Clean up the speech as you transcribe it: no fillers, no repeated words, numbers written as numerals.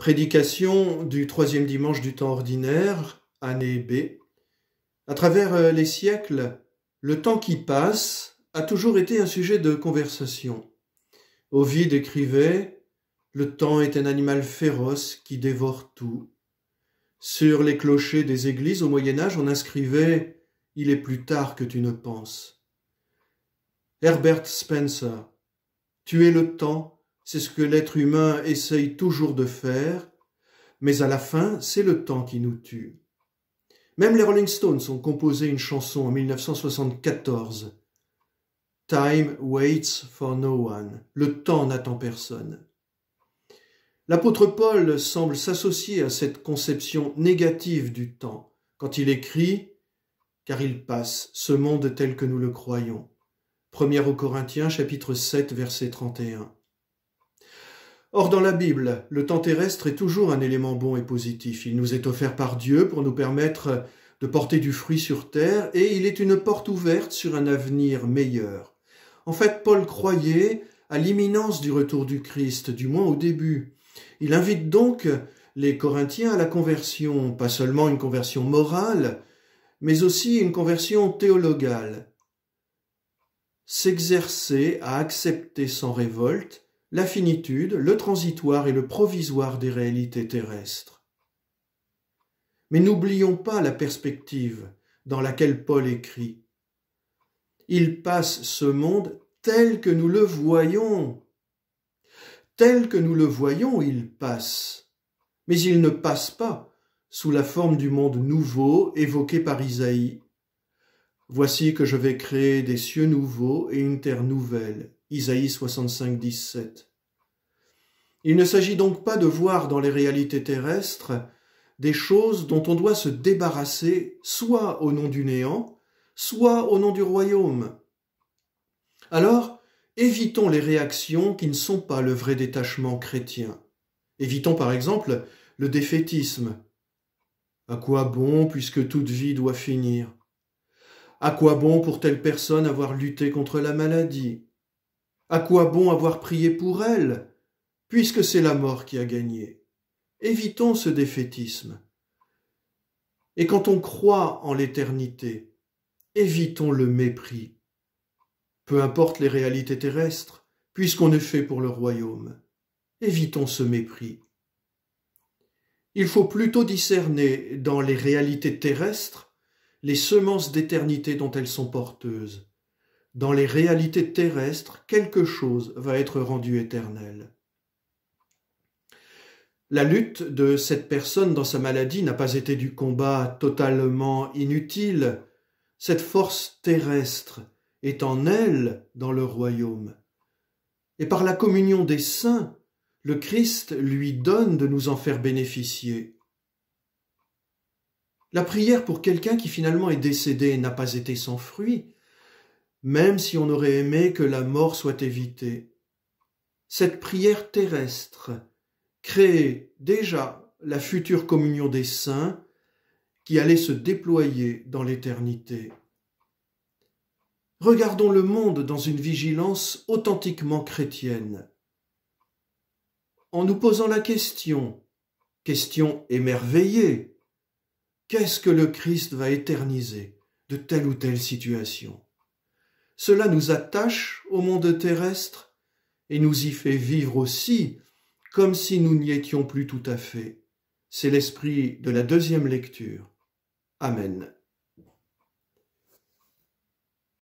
Prédication du troisième dimanche du temps ordinaire, année B. À travers les siècles, le temps qui passe a toujours été un sujet de conversation. Ovide écrivait « Le temps est un animal féroce qui dévore tout ». Sur les clochers des églises au Moyen-Âge, on inscrivait « Il est plus tard que tu ne penses ». Herbert Spencer « Tuer le temps, c'est ce que l'être humain essaye toujours de faire, mais à la fin, c'est le temps qui nous tue. » Même les Rolling Stones ont composé une chanson en 1974. « Time waits for no one » Le temps n'attend personne. L'apôtre Paul semble s'associer à cette conception négative du temps quand il écrit « Car il passe, ce monde tel que nous le croyons ». 1 aux Corinthiens, chapitre 7, verset 31. Or, dans la Bible, le temps terrestre est toujours un élément bon et positif. Il nous est offert par Dieu pour nous permettre de porter du fruit sur terre et il est une porte ouverte sur un avenir meilleur. En fait, Paul croyait à l'imminence du retour du Christ, du moins au début. Il invite donc les Corinthiens à la conversion, pas seulement une conversion morale, mais aussi une conversion théologale. S'exercer à accepter sans révolte la finitude, le transitoire et le provisoire des réalités terrestres. Mais n'oublions pas la perspective dans laquelle Paul écrit. Il passe ce monde tel que nous le voyons. Tel que nous le voyons, il passe. Mais il ne passe pas sous la forme du monde nouveau évoqué par Isaïe. Voici que je vais créer des cieux nouveaux et une terre nouvelle. Isaïe 65, 17. Il ne s'agit donc pas de voir dans les réalités terrestres des choses dont on doit se débarrasser soit au nom du néant, soit au nom du royaume. Alors, évitons les réactions qui ne sont pas le vrai détachement chrétien. Évitons par exemple le défaitisme. À quoi bon puisque toute vie doit finir ? À quoi bon pour telle personne avoir lutté contre la maladie ? À quoi bon avoir prié pour elle, puisque c'est la mort qui a gagné ? Évitons ce défaitisme. Et quand on croit en l'éternité, évitons le mépris. Peu importe les réalités terrestres, puisqu'on est fait pour le royaume. Évitons ce mépris. Il faut plutôt discerner dans les réalités terrestres les semences d'éternité dont elles sont porteuses. Dans les réalités terrestres, quelque chose va être rendu éternel. La lutte de cette personne dans sa maladie n'a pas été du combat totalement inutile. Cette force terrestre est en elle dans le royaume. Et par la communion des saints, le Christ lui donne de nous en faire bénéficier. La prière pour quelqu'un qui finalement est décédé n'a pas été sans fruit, même si on aurait aimé que la mort soit évitée. Cette prière terrestre crée déjà la future communion des saints qui allait se déployer dans l'éternité. Regardons le monde dans une vigilance authentiquement chrétienne, en nous posant la question émerveillée, qu'est-ce que le Christ va éterniser de telle ou telle situation ? Cela nous attache au monde terrestre et nous y fait vivre aussi comme si nous n'y étions plus tout à fait. C'est l'esprit de la deuxième lecture. Amen.